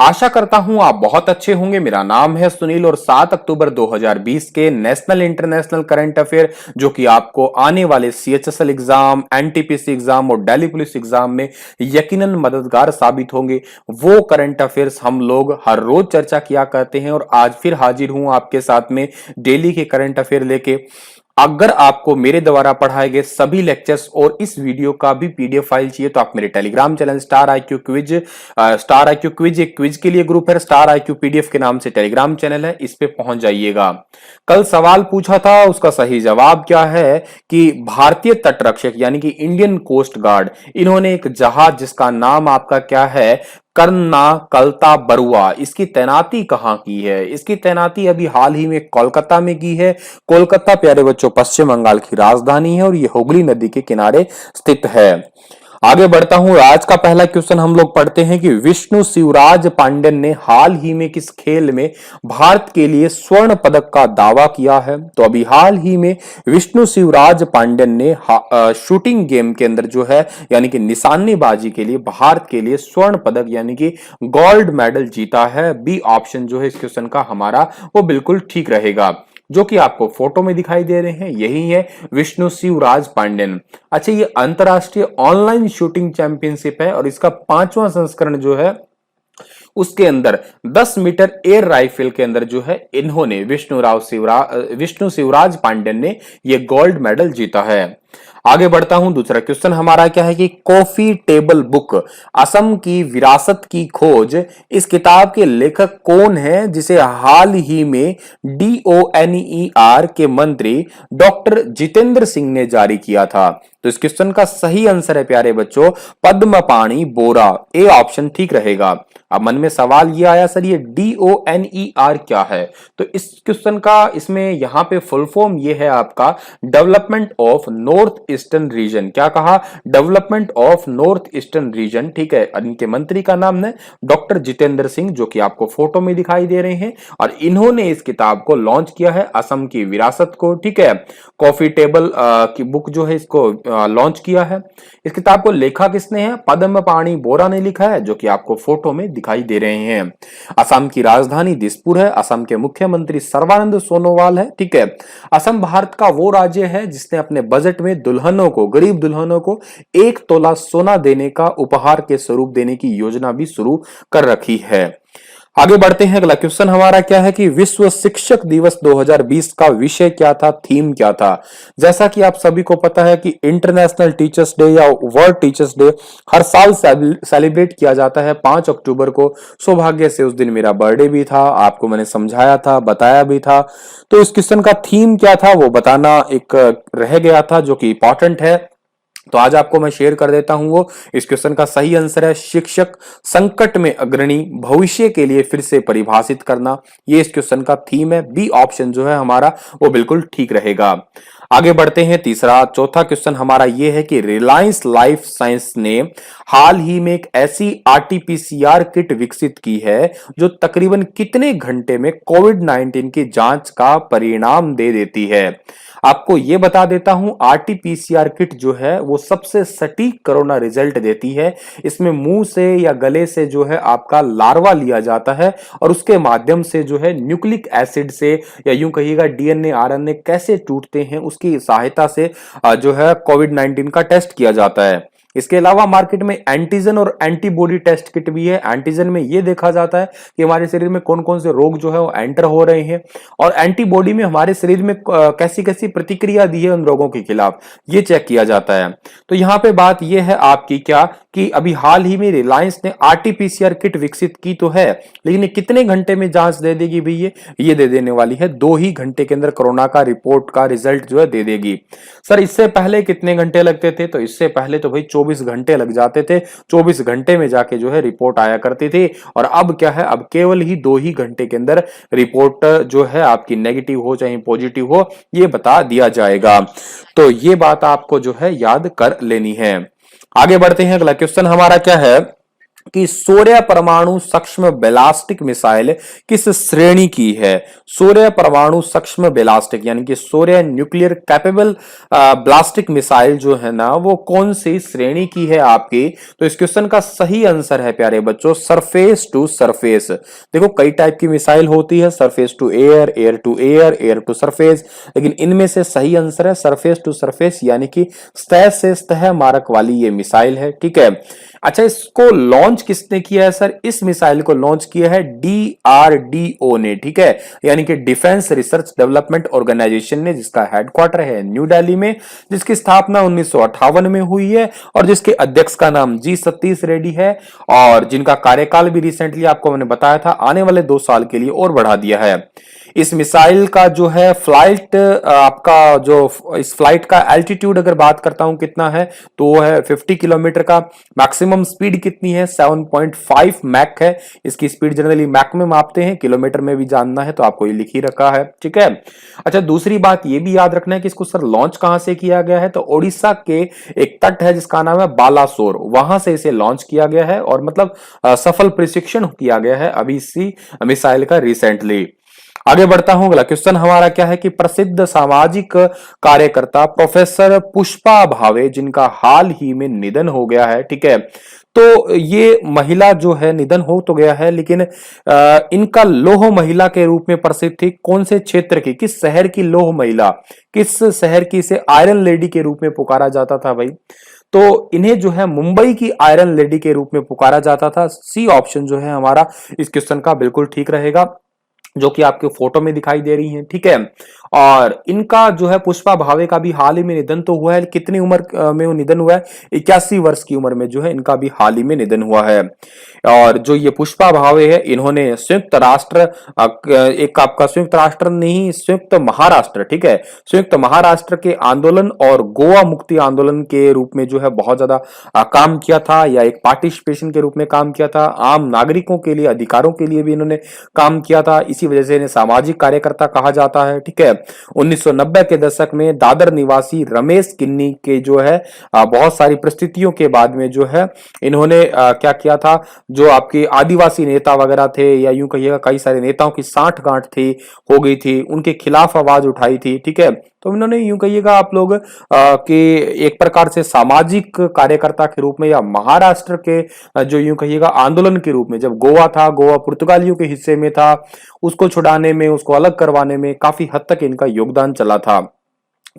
आशा करता हूं आप बहुत अच्छे होंगे। मेरा नाम है सुनील और 7 अक्टूबर 2020 के नेशनल इंटरनेशनल करंट अफेयर जो कि आपको आने वाले सीएचएसएल एग्जाम, एनटीपीसी एग्जाम और दिल्ली पुलिस एग्जाम में यकीनन मददगार साबित होंगे, वो करंट अफेयर्स हम लोग हर रोज चर्चा किया करते हैं। और आज फिर हाजिर हूं आपके साथ में डेली के करंट अफेयर लेके। अगर आपको मेरे द्वारा पढ़ाए गए सभी लेक्चर्स और इस वीडियो का भी पीडीएफ फाइल चाहिए तो आप मेरे Telegram channel star IQ quiz एक क्विज के लिए ग्रुप है, स्टार आईक्यू पीडीएफ के नाम से टेलीग्राम चैनल है, इस पे पहुंच जाइएगा। कल सवाल पूछा था, उसका सही जवाब क्या है कि भारतीय तटरक्षक यानी कि इंडियन कोस्ट गार्ड, इन्होंने एक जहाज जिसका नाम आपका क्या है, करना कलता बरुआ, इसकी तैनाती कहां की है? इसकी तैनाती अभी हाल ही में कोलकाता में की है। कोलकाता प्यारे बच्चों पश्चिम बंगाल की राजधानी है और ये हुगली नदी के किनारे स्थित है। आगे बढ़ता हूं, आज का पहला क्वेश्चन हम लोग पढ़ते हैं कि विष्णु शिवराज पांडेन ने हाल ही में किस खेल में भारत के लिए स्वर्ण पदक का दावा किया है? तो अभी हाल ही में विष्णु शिवराज पांडेन ने शूटिंग गेम के अंदर जो है यानी कि निशानेबाजी के लिए भारत के लिए स्वर्ण पदक यानी कि गोल्ड मेडल जीता है। बी ऑप्शन जो है इस क्वेश्चन का हमारा वो बिल्कुल ठीक रहेगा। जो कि आपको फोटो में दिखाई दे रहे हैं यही है विष्णु शिवराज पांडेन। अच्छा, ये अंतरराष्ट्रीय ऑनलाइन शूटिंग चैंपियनशिप है और इसका 5वां संस्करण जो है उसके अंदर 10 मीटर एयर राइफल के अंदर जो है इन्होंने विष्णु शिवराज पांडेन ने ये गोल्ड मेडल जीता है। आगे बढ़ता हूं, दूसरा क्वेश्चन हमारा क्या है कि कॉफी टेबल बुक असम की विरासत की खोज, इस किताब के लेखक कौन है जिसे हाल ही में DONER के मंत्री डॉक्टर जितेंद्र सिंह ने जारी किया था? तो इस क्वेश्चन का सही आंसर है प्यारे बच्चों पद्मपाणि बोरा, ए ऑप्शन ठीक रहेगा। अब मन में सवाल ये आया सर ये DONER क्या है? तो इस क्वेश्चन का इसमें यहां पे फुल फॉर्म ये है आपका development of north eastern region. क्या कहा? Development of north eastern region, ठीक है। इनके मंत्री का नाम है डॉक्टर जितेंद्र सिंह जो कि आपको फोटो में दिखाई दे रहे हैं और इन्होंने इस किताब को लॉन्च किया है, असम की विरासत को, ठीक है। कॉफी टेबल की बुक जो है इसको लॉन्च किया है। इस किताब को लिखा किसने है? पद्मपाणि बोरा ने लिखा है जो कि आपको फोटो में दिखाई दे रहे हैं। असम की राजधानी दिसपुर है, असम के मुख्यमंत्री सर्बानंद सोनोवाल है, ठीक है। असम भारत का वो राज्य है जिसने अपने बजट में दुल्हनों को, गरीब दुल्हनों को 1 तोला सोना देने का उपहार के स्वरूप देने की योजना भी शुरू कर रखी है। आगे बढ़ते हैं, अगला क्वेश्चन हमारा क्या है कि विश्व शिक्षक दिवस 2020 का विषय क्या था, थीम क्या था? जैसा कि आप सभी को पता है कि इंटरनेशनल टीचर्स डे या वर्ल्ड टीचर्स डे हर साल सेलिब्रेट किया जाता है 5 अक्टूबर को। सौभाग्य से उस दिन मेरा बर्थडे भी था, आपको मैंने समझाया था, बताया भी था। तो इस क्वेश्चन का थीम क्या था वो बताना एक रह गया था जो कि इंपॉर्टेंट है, तो आज आपको मैं शेयर कर देता हूं वो। इस क्वेश्चन का सही आंसर है शिक्षक संकट में अग्रणी, भविष्य के लिए फिर से परिभाषित करना, ये इस क्वेश्चन का थीम है। बी ऑप्शन जो है हमारा वो बिल्कुल ठीक रहेगा। आगे बढ़ते हैं, चौथा क्वेश्चन हमारा ये है कि रिलायंस लाइफ साइंस ने हाल ही में एक ऐसी आरटीपीसीआर किट विकसित की है जो तकरीबन कितने घंटे में कोविड-19 की जांच का परिणाम दे देती है? आपको यह बता देता हूं आरटीपीसीआर किट जो है वो सबसे सटीक कोरोना रिजल्ट देती है। इसमें मुंह से या गले से जो है आपका लार्वा लिया जाता है और उसके माध्यम से जो है न्यूक्लिक एसिड से या यूं कहिएगा डीएनए आरएनए कैसे टूटते हैं उसकी सहायता से जो है कोविड-19 का टेस्ट किया जाता है। इसके अलावा मार्केट में एंटीजन और एंटीबॉडी टेस्ट किट भी है। एंटीजन में यह देखा जाता है कि हमारे शरीर में कौन कौन से रोग जो है वो एंटर हो रहे हैं और एंटीबॉडी में हमारे शरीर में कैसी कैसी प्रतिक्रिया दी है उन रोगों के खिलाफ, ये चेक किया जाता है। तो यहाँ पे बात यह है आपकी क्या कि अभी हाल ही में रिलायंस ने आरटीपीसीआर किट विकसित की तो है, लेकिन ये कितने घंटे में जांच दे देगी भैया? ये दे देने वाली है 2 ही घंटे के अंदर कोरोना का रिपोर्ट का रिजल्ट जो है दे देगी। सर इससे पहले कितने घंटे लगते थे? तो इससे पहले तो भाई 24 घंटे लग जाते थे, 24 घंटे में जाके जो है रिपोर्ट आया करती थी। और अब क्या है, अब केवल ही 2 ही घंटे के अंदर रिपोर्ट जो है आपकी नेगेटिव हो चाहे पॉजिटिव हो ये बता दिया जाएगा। तो ये बात आपको जो है याद कर लेनी है। आगे बढ़ते हैं, अगला क्वेश्चन हमारा क्या है कि सूर्य परमाणु सूक्ष्म बैलिस्टिक मिसाइल किस श्रेणी की है। सूर्य परमाणु सूक्ष्म बैलिस्टिक यानी कि सूर्य न्यूक्लियर कैपेबल ब्लास्टिक मिसाइल जो है ना वो कौन सी श्रेणी की है आपकी। तो इस क्वेश्चन का सही आंसर है प्यारे बच्चों सरफेस टू सरफेस। देखो कई टाइप की मिसाइल होती है, surface to air, air to air, air to surface, लेकिन इनमें से सही आंसर है सरफेस टू सरफेस यानी कि सतह से सतह मारक वाली ये मिसाइल है। ठीक है, अच्छा इसको लॉन्च किसने किया है सर। इस मिसाइल को लॉन्च किया है डीआरडीओ ने। ठीक है, यानी कि डिफेंस रिसर्च डेवलपमेंट ऑर्गेनाइजेशन ने, जिसका हेडक्वार्टर है न्यू दिल्ली में, जिसकी स्थापना 1958 में हुई है और जिसके अध्यक्ष का नाम जी सतीश रेड्डी है और जिनका कार्यकाल भी रिसेंटली आपको मैंने बताया था आने वाले 2 साल के लिए और बढ़ा दिया है। इस मिसाइल का जो है फ्लाइट आपका जो इस फ्लाइट का एल्टीट्यूड अगर बात करता हूं कितना है तो वो है 50 किलोमीटर का। मैक्सिमम स्पीड कितनी है 7.5 मैक है। इसकी स्पीड जनरली मैक में मापते हैं, किलोमीटर में भी जानना है तो आपको ये लिख ही रखा है। ठीक है, अच्छा दूसरी बात ये भी याद रखना है कि इसको सर लॉन्च कहां से किया गया है। तो ओडिशा के एक तट है जिसका नाम है बालासोर, वहां से इसे लॉन्च किया गया है और मतलब सफल प्रशिक्षण किया गया है अभी इसी मिसाइल का रिसेंटली। आगे बढ़ता हूं, अगला क्वेश्चन हमारा क्या है कि प्रसिद्ध सामाजिक कार्यकर्ता प्रोफेसर पुष्पा भावे जिनका हाल ही में निधन हो गया है। ठीक है, तो ये महिला जो है निधन हो तो गया है लेकिन इनका लौह महिला के रूप में प्रसिद्ध थी। कौन से क्षेत्र की, किस शहर की लौह महिला, किस शहर की इसे आयरन लेडी के रूप में पुकारा जाता था भाई। तो इन्हें जो है मुंबई की आयरन लेडी के रूप में पुकारा जाता था। सी ऑप्शन जो है हमारा इस क्वेश्चन का बिल्कुल ठीक रहेगा, जो कि आपके फोटो में दिखाई दे रही हैं। ठीक है, और इनका जो है पुष्पा भावे का भी हाल ही में निधन तो हुआ है। कितनी उम्र में वो निधन हुआ है, 81 वर्ष की उम्र में जो है इनका भी हाल ही में निधन हुआ है। और जो ये पुष्पा भावे है इन्होंने संयुक्त राष्ट्र एक आपका संयुक्त राष्ट्र नहीं संयुक्त महाराष्ट्र, ठीक है, संयुक्त महाराष्ट्र के आंदोलन और गोवा मुक्ति आंदोलन के रूप में जो है बहुत ज्यादा काम किया था, या एक पार्टिसिपेशन के रूप में काम किया था। आम नागरिकों के लिए अधिकारों के लिए भी इन्होंने काम किया था, इसी वजह से इन्हें सामाजिक कार्यकर्ता कहा जाता है। ठीक है, 1990 के दशक में दादर निवासी रमेश किन्नी के जो है बहुत सारी परिस्थितियों के बाद में जो है इन्होंने क्या किया था, जो आपके आदिवासी नेता वगैरह थे या यूं कहिएगा कई सारे नेताओं की साठ गांठ थी हो गई थी, उनके खिलाफ आवाज उठाई थी। ठीक है, तो इन्होंने यूं कहिएगा आप लोग कि एक प्रकार से सामाजिक कार्यकर्ता के रूप में या महाराष्ट्र के जो यूं कहिएगा आंदोलन के रूप में, जब गोवा था, गोवा पुर्तगालियों के हिस्से में था, उसको छुड़ाने में, उसको अलग करवाने में काफी हद तक इनका योगदान चला था।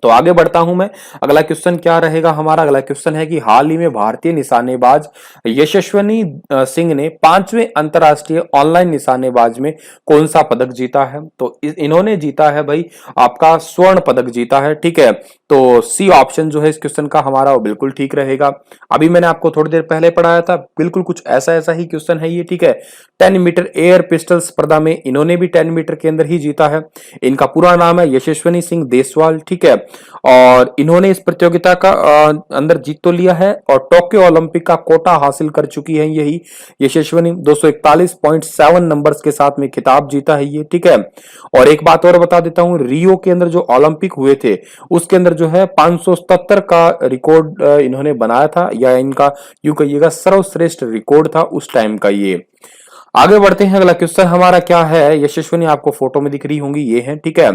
तो आगे बढ़ता हूं मैं, अगला क्वेश्चन क्या रहेगा हमारा। अगला क्वेश्चन है कि हाल ही में भारतीय निशानेबाज यशस्विनी सिंह ने 5वें अंतरराष्ट्रीय ऑनलाइन निशानेबाज में कौन सा पदक जीता है। तो इन्होंने जीता है भाई आपका स्वर्ण पदक जीता है। ठीक है, तो सी ऑप्शन जो है इस क्वेश्चन का हमारा वो बिल्कुल ठीक रहेगा। अभी मैंने आपको थोड़ी देर पहले पढ़ाया था, बिल्कुल कुछ ऐसा ऐसा ही क्वेश्चन है ये। ठीक है, 10 मीटर एयर पिस्टल स्पर्धा में इन्होंने भी 10 मीटर के अंदर ही जीता है। इनका पूरा नाम है यशस्विनी सिंह देसवाल। ठीक है, और इन्होंने इस प्रतियोगिता का अंदर जीत तो लिया है और टोक्यो ओलंपिक का कोटा हासिल कर चुकी है यही यशस्विनी। 241.7 नंबर्स के साथ में खिताब जीता है ये। ठीक है, और एक बात और बता देता हूं, रियो के अंदर जो ओलंपिक हुए थे उसके अंदर जो है 577 का रिकॉर्ड इन्होंने बनाया था, या इनका यूं कहिएगा सर्वश्रेष्ठ रिकॉर्ड था उस टाइम का ये। आगे बढ़ते हैं, अगला क्वेश्चन हमारा क्या है। यशस्विनी आपको फोटो में दिख रही होंगी, ये है। ठीक है,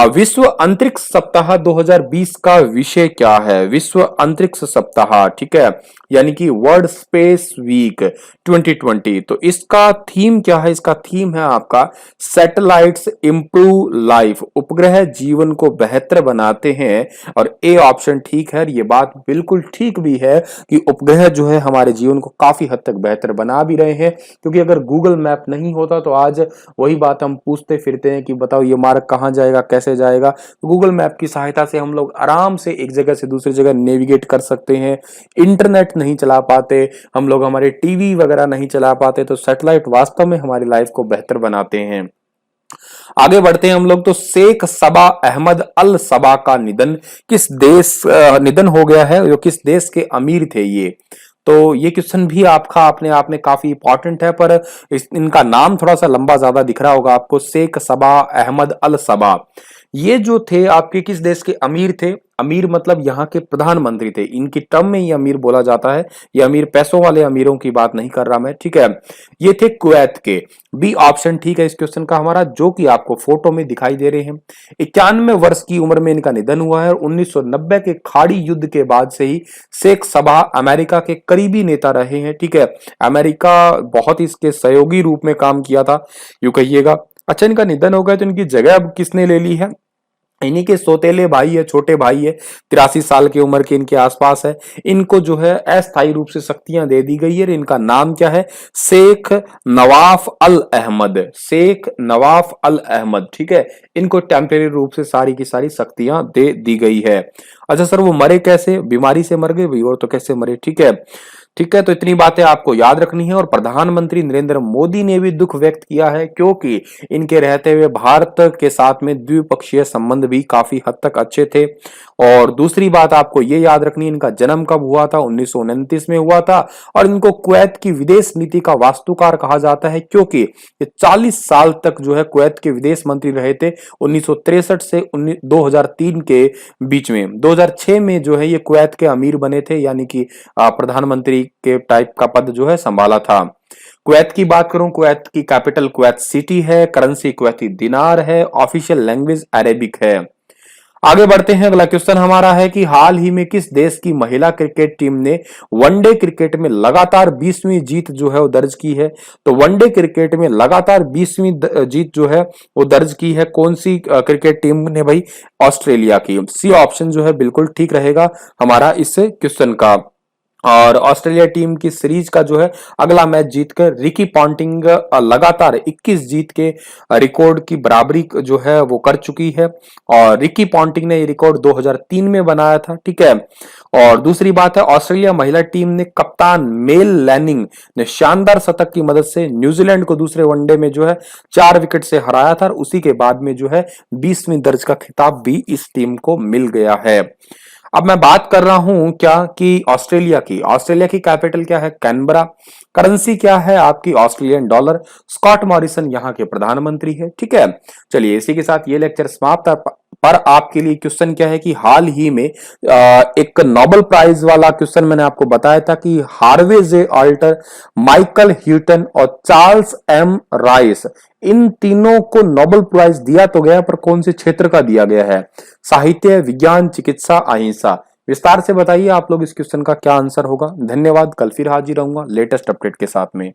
विश्व अंतरिक्ष सप्ताह 2020 का विषय क्या है। विश्व अंतरिक्ष सप्ताह, ठीक है, यानी कि वर्ल्ड स्पेस वीक 2020। तो इसका थीम क्या है, इसका थीम है आपका सैटेलाइट्स इंप्रूव लाइफ, उपग्रह जीवन को बेहतर बनाते हैं। और ए ऑप्शन ठीक है, ये बात बिल्कुल ठीक भी है कि उपग्रह जो है हमारे जीवन को काफी हद तक बेहतर बना भी रहे हैं, क्योंकि अगर गूगल मैप नहीं होता तो आज वही बात हम पूछते फिरते हैं कि बताओ ये मार्ग कहाँ जाएगा, कैसे जाएगा। तो गूगल मैप की सहायता से हम लोग आराम से एक जगह से दूसरी जगह नेविगेट कर सकते हैं। इंटरनेट नहीं चला पाते हम लोग, हमारे टीवी वगैरह नहीं चला पाते, तो सैटेलाइट वास्तव में हमारी लाइफ को बेहतर बनाते हैं। आगे बढ़ते हैं हम लोग, तो शेख सबा अहमद अल सबा का निधन किस देश निधन हो गया है, जो किस देश के अमीर थे ये। तो ये क्वेश्चन भी आपका अपने आप में काफी इंपॉर्टेंट है, पर इनका नाम थोड़ा सा लंबा ज्यादा दिख रहा होगा आपको। शेख सबा अहमद अल सबा ये जो थे आपके किस देश के अमीर थे, अमीर मतलब यहाँ के प्रधानमंत्री थे, इनकी टर्म में ये अमीर बोला जाता है। ये अमीर पैसों वाले अमीरों की बात नहीं कर रहा मैं, ठीक है। ये थे कुवैत के। बी ऑप्शन ठीक है इस क्वेश्चन का हमारा, जो कि आपको फोटो में दिखाई दे रहे हैं। 91 वर्ष की उम्र में इनका निधन हुआ है और 1990 के खाड़ी युद्ध के बाद से ही शेख सबा अमेरिका के करीबी नेता रहे हैं, ठीक है। अमेरिका बहुत इसके सहयोगी रूप में काम किया था, यूं कहिएगा। अच्छा, इनका निधन हो गया तो इनकी जगह अब किसने ले ली है? इन्हीं के सौतेले भाई है, छोटे भाई है, 83 साल की उम्र के इनके आसपास है। इनको जो है अस्थायी रूप से शक्तियां दे दी गई है। इनका नाम क्या है? शेख नवाफ अल अहमद, शेख नवाफ अल अहमद, ठीक है। इनको टेम्परेरी रूप से सारी की सारी शक्तियां दे दी गई है। अच्छा सर, वो मरे कैसे? बीमारी से मर गए भाई, और तो कैसे मरे, ठीक है। ठीक है, तो इतनी बातें आपको याद रखनी है। और प्रधानमंत्री नरेंद्र मोदी ने भी दुख व्यक्त किया है, क्योंकि इनके रहते हुए भारत के साथ में द्विपक्षीय संबंध भी काफी हद तक अच्छे थे। और दूसरी बात आपको ये याद रखनी है, इनका जन्म कब हुआ था? 1929 में हुआ था। और इनको कुवैत की विदेश नीति का वास्तुकार कहा जाता है, क्योंकि ये 40 साल तक जो है कुवैत के विदेश मंत्री रहे थे, 1963 से 2003 के बीच में। 2006 में जो है ये कुवैत के अमीर बने थे, यानी कि प्रधानमंत्री के टाइप का पद जो है संभाला था। कुवैत की बात करूं, कुवैत की कैपिटल कुवैत सिटी है, करेंसी कुवैती दिनार है, ऑफिशियल लैंग्वेज अरेबिक है। आगे बढ़ते हैं, अगला क्वेश्चन हमारा है कि हाल ही में किस देश की महिला क्रिकेट टीम ने वनडे क्रिकेट में लगातार 20वीं जीत जो है वो दर्ज की है? तो वनडे क्रिकेट में लगातार 20वीं जीत जो है वो दर्ज की है, कौन सी क्रिकेट टीम ने भाई? ऑस्ट्रेलिया की। सी ऑप्शन जो है बिल्कुल ठीक रहेगा हमारा इस क्वेश्चन का। और ऑस्ट्रेलिया टीम की सीरीज का जो है अगला मैच जीतकर रिकी पॉन्टिंग लगातार 21 जीत के रिकॉर्ड की बराबरी जो है वो कर चुकी है। और रिकी पॉन्टिंग ने ये रिकॉर्ड 2003 में बनाया था, ठीक है। और दूसरी बात है, ऑस्ट्रेलिया महिला टीम ने कप्तान मेल लैनिंग ने शानदार शतक की मदद से न्यूजीलैंड को दूसरे वनडे में जो है 4 विकेट से हराया था। और उसी के बाद में जो है 20वीं दर्ज का खिताब भी इस टीम को मिल गया है। अब मैं बात कर रहा हूं क्या कि ऑस्ट्रेलिया की कैपिटल क्या है? कैनबरा। करेंसी क्या है आपकी? Australian dollar. स्कॉट मॉरिसन यहाँ के प्रधानमंत्री है, ठीक है। चलिए, इसी के साथ ये लेक्चर समाप्त है। पर आपके लिए क्वेश्चन क्या है कि हाल ही में एक नोबेल प्राइज वाला क्वेश्चन मैंने आपको बताया था कि हार्वे जे अल्टर, माइकल ह्यूटन और चार्ल्स एम राइस, इन तीनों को नोबेल प्राइज दिया तो गया, पर कौन से क्षेत्र का दिया गया है? साहित्य, विज्ञान, चिकित्सा, अहिंसा। विस्तार से बताइए आप लोग इस क्वेश्चन का क्या आंसर होगा। धन्यवाद, कल फिर हाजिर रहूंगा लेटेस्ट अपडेट के साथ में।